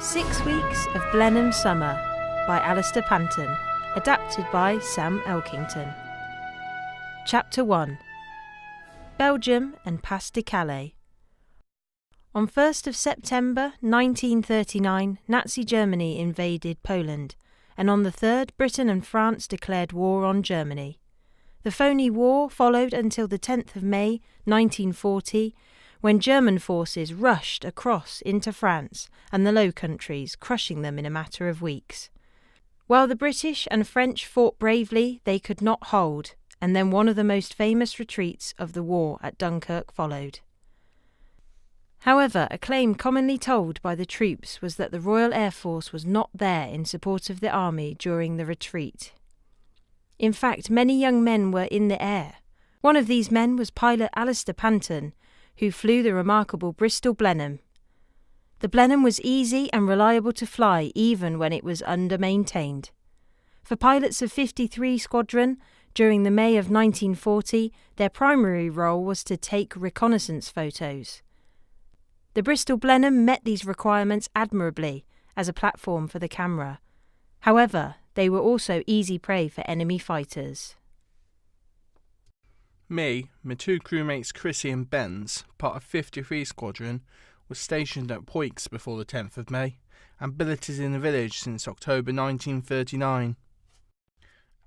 6 Weeks of Blenheim Summer by Alistair Panton, adapted by Sam Elkington. Chapter 1. Belgium and Pas-de-Calais. On 1st of September 1939, Nazi Germany invaded Poland, and on the 3rd, Britain and France declared war on Germany. The phony war followed until the 10th of May 1940, when German forces rushed across into France and the Low Countries, crushing them in a matter of weeks. While the British and French fought bravely, they could not hold, and then one of the most famous retreats of the war at Dunkirk followed. However, a claim commonly told by the troops was that the Royal Air Force was not there in support of the army during the retreat. In fact, many young men were in the air. One of these men was pilot Alistair Panton, who flew the remarkable Bristol Blenheim. The Blenheim was easy and reliable to fly even when it was under-maintained. For pilots of 53 Squadron, during the May of 1940, their primary role was to take reconnaissance photos. The Bristol Blenheim met these requirements admirably as a platform for the camera. However, they were also easy prey for enemy fighters. Me, my two crewmates Chrissy and Benz, part of 53 Squadron, was stationed at Poix before the 10th of May, and billeted in the village since October 1939.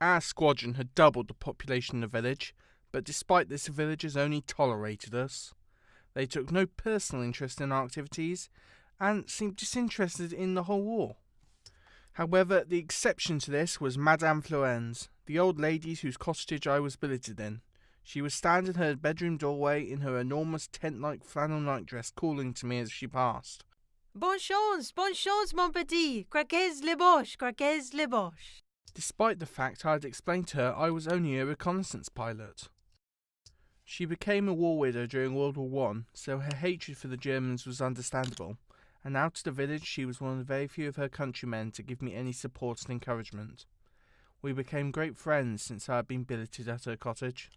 Our squadron had doubled the population in the village, but despite this the villagers only tolerated us. They took no personal interest in our activities, and seemed disinterested in the whole war. However, the exception to this was Madame Florenz, the old lady whose cottage I was billeted in. She was standing in her bedroom doorway in her enormous tent-like flannel nightdress, calling to me as she passed. Bonne chance, mon petit, craquez les boches, craquez les boches. Despite the fact I had explained to her I was only a reconnaissance pilot. She became a war widow during World War I, so her hatred for the Germans was understandable, and out of the village she was one of the very few of her countrymen to give me any support and encouragement. We became great friends since I had been billeted at her cottage.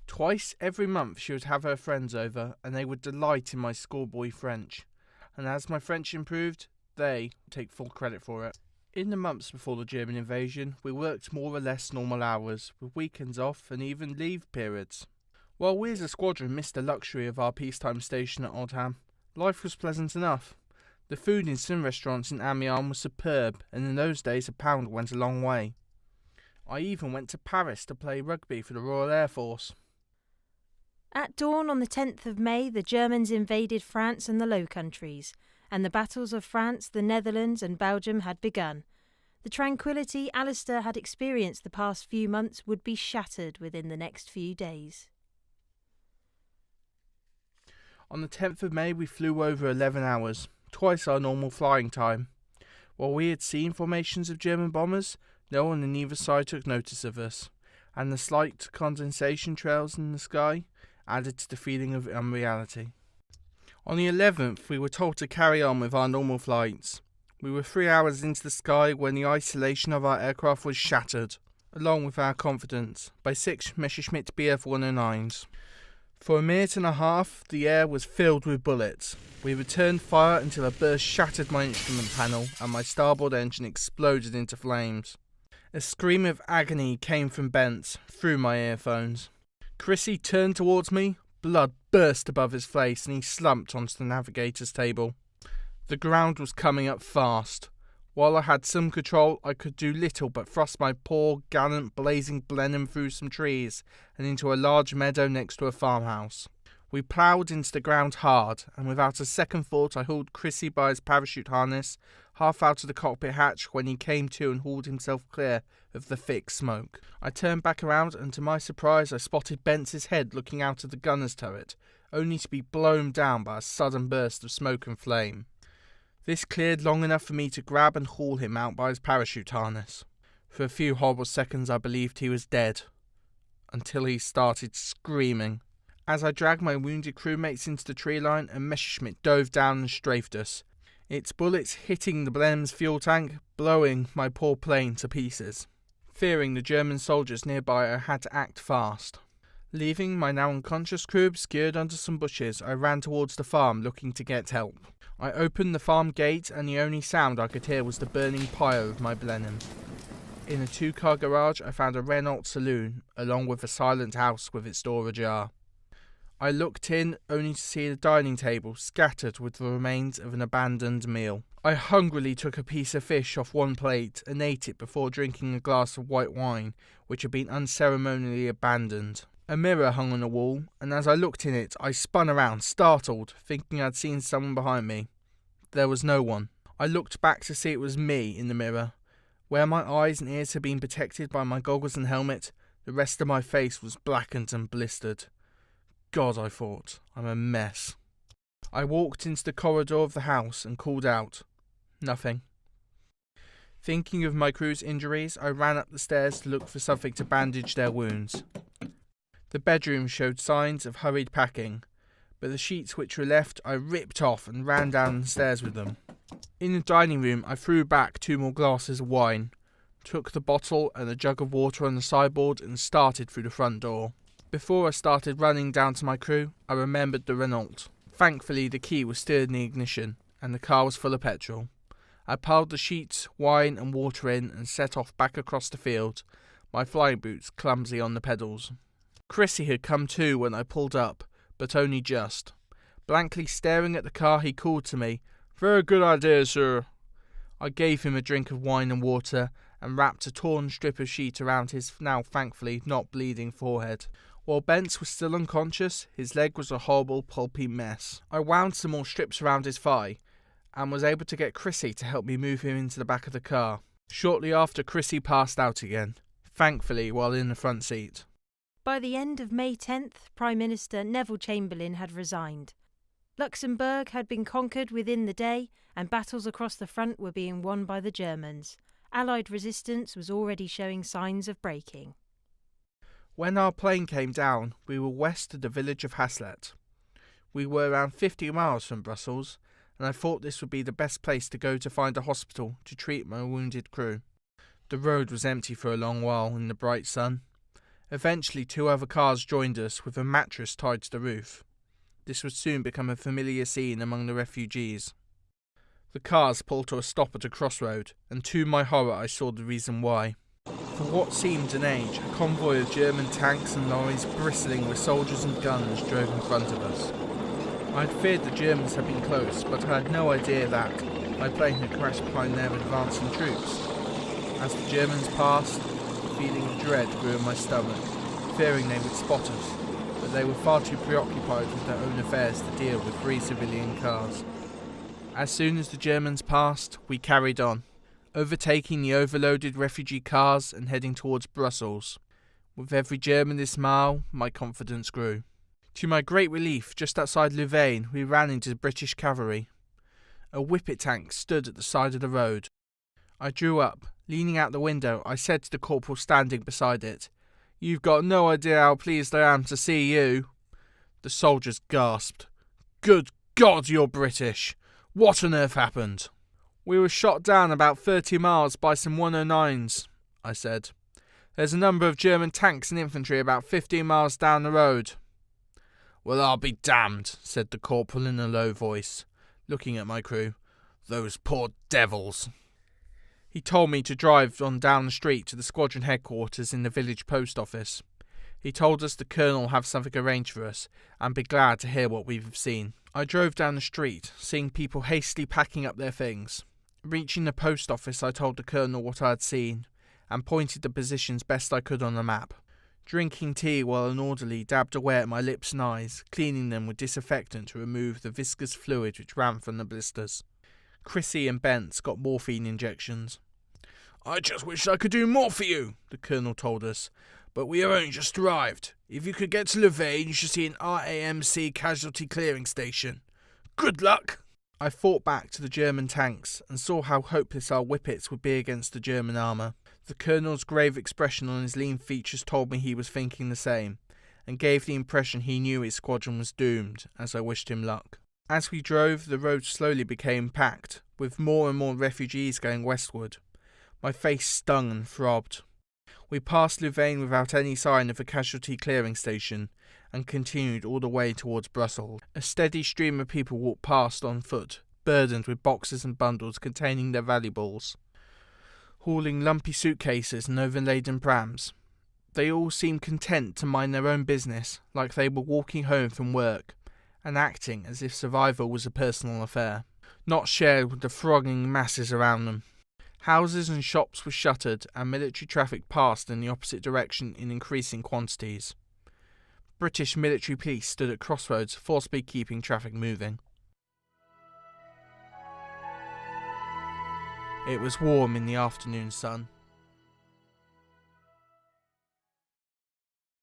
Twice every month she would have her friends over, and they would delight in my schoolboy French, and as my French improved, they take full credit for it. In the months before the German invasion, we worked more or less normal hours, with weekends off and even leave periods. While we as a squadron missed the luxury of our peacetime station at Oldham, life was pleasant enough. The food in some restaurants in Amiens was superb, and in those days £1 went a long way. I even went to Paris to play rugby for the Royal Air Force. At dawn on the 10th of May, the Germans invaded France and the Low Countries, and the battles of France, the Netherlands and Belgium had begun. The tranquillity Alistair had experienced the past few months would be shattered within the next few days. On the 10th of May we flew over 11 hours, twice our normal flying time. While we had seen formations of German bombers, no one on either side took notice of us, and the slight condensation trails in the sky added to the feeling of unreality. On the 11th we were told to carry on with our normal flights. We were 3 hours into the sky when the isolation of our aircraft was shattered, along with our confidence, by 6 Messerschmitt Bf 109s. For a minute and a half the air was filled with bullets. We returned fire until a burst shattered my instrument panel and my starboard engine exploded into flames. A scream of agony came from Bentz through my earphones. Chrissy turned towards me, blood burst above his face and he slumped onto the navigator's table. The ground was coming up fast. While I had some control, I could do little but thrust my poor, gallant, blazing Blenheim through some trees and into a large meadow next to a farmhouse. We ploughed into the ground hard, and without a second thought I hauled Chrissy by his parachute harness, half out of the cockpit hatch when he came to and hauled himself clear of the thick smoke. I turned back around, and to my surprise I spotted Bentz's head looking out of the gunner's turret, only to be blown down by a sudden burst of smoke and flame. This cleared long enough for me to grab and haul him out by his parachute harness. For a few horrible seconds I believed he was dead, until he started screaming. As I dragged my wounded crewmates into the tree line, a Messerschmitt dove down and strafed us, its bullets hitting the Blenheim's fuel tank, blowing my poor plane to pieces. Fearing the German soldiers nearby, I had to act fast. Leaving my now unconscious crew obscured under some bushes, I ran towards the farm looking to get help. I opened the farm gate and the only sound I could hear was the burning pyre of my Blenheim. In a 2-car garage I found a Renault saloon, along with a silent house with its door ajar. I looked in only to see the dining table scattered with the remains of an abandoned meal. I hungrily took a piece of fish off one plate and ate it before drinking a glass of white wine, which had been unceremonially abandoned. A mirror hung on the wall, and as I looked in it, I spun around, startled, thinking I'd seen someone behind me. There was no one. I looked back to see it was me in the mirror. Where my eyes and ears had been protected by my goggles and helmet, the rest of my face was blackened and blistered. God, I thought, I'm a mess. I walked into the corridor of the house and called out. Nothing. Thinking of my crew's injuries, I ran up the stairs to look for something to bandage their wounds. The bedroom showed signs of hurried packing, but the sheets which were left I ripped off and ran down the stairs with them. In the dining room I threw back 2 more glasses of wine, took the bottle and a jug of water on the sideboard and started through the front door. Before I started running down to my crew, I remembered the Renault. Thankfully the key was still in the ignition, and the car was full of petrol. I piled the sheets, wine and water in and set off back across the field, my flying boots clumsy on the pedals. Chrissy had come to when I pulled up, but only just. Blankly staring at the car he called to me, "Very good idea, sir." I gave him a drink of wine and water and wrapped a torn strip of sheet around his now thankfully not bleeding forehead. While Bence was still unconscious, his leg was a horrible pulpy mess. I wound some more strips around his thigh and was able to get Chrissy to help me move him into the back of the car. Shortly after, Chrissy passed out again, thankfully while in the front seat. By the end of May 10th, Prime Minister Neville Chamberlain had resigned. Luxembourg had been conquered within the day, and battles across the front were being won by the Germans. Allied resistance was already showing signs of breaking. When our plane came down, we were west of the village of Haslet. We were around 50 miles from Brussels, and I thought this would be the best place to go to find a hospital to treat my wounded crew. The road was empty for a long while in the bright sun. Eventually 2 other cars joined us with a mattress tied to the roof. This would soon become a familiar scene among the refugees. The cars pulled to a stop at a crossroad, and to my horror I saw the reason why. For what seemed an age, a convoy of German tanks and lorries bristling with soldiers and guns drove in front of us. I had feared the Germans had been close, but I had no idea that my plane had crashed behind their advancing troops. As the Germans passed, a feeling of dread grew in my stomach, fearing they would spot us, but they were far too preoccupied with their own affairs to deal with 3 civilian cars. As soon as the Germans passed, we carried on, overtaking the overloaded refugee cars and heading towards Brussels. With every German this mile, my confidence grew. To my great relief, just outside Louvain, we ran into the British cavalry. A whippet tank stood at the side of the road. I drew up. Leaning out the window, I said to the corporal standing beside it, "You've got no idea how pleased I am to see you." The soldiers gasped. "Good God, you're British! What on earth happened?" "We were shot down about 30 miles by some 109s, I said. "There's a number of German tanks and infantry about 15 miles down the road." "Well, I'll be damned," said the corporal in a low voice, looking at my crew. "Those poor devils." He told me to drive on down the street to the squadron headquarters in the village post office. He told us the colonel will have something arranged for us, and be glad to hear what we've seen. I drove down the street, seeing people hastily packing up their things. Reaching the post office, I told the colonel what I had seen, and pointed the positions best I could on the map. Drinking tea while an orderly dabbed away at my lips and eyes, cleaning them with disinfectant to remove the viscous fluid which ran from the blisters. Chrissy and Bence got morphine injections. "I just wish I could do more for you," the colonel told us, "but we have only just arrived. If you could get to Louvain, you should see an RAMC casualty clearing station. Good luck!" I fought back to the German tanks and saw how hopeless our whippets would be against the German armour. The colonel's grave expression on his lean features told me he was thinking the same, and gave the impression he knew his squadron was doomed, as I wished him luck. As we drove, the road slowly became packed, with more and more refugees going westward. My face stung and throbbed. We passed Louvain without any sign of a casualty clearing station and continued all the way towards Brussels. A steady stream of people walked past on foot, burdened with boxes and bundles containing their valuables, hauling lumpy suitcases and overladen prams. They all seemed content to mind their own business, like they were walking home from work, and acting as if survival was a personal affair, not shared with the thronging masses around them. Houses and shops were shuttered, and military traffic passed in the opposite direction in increasing quantities. British military police stood at crossroads, forcibly keeping traffic moving. It was warm in the afternoon sun.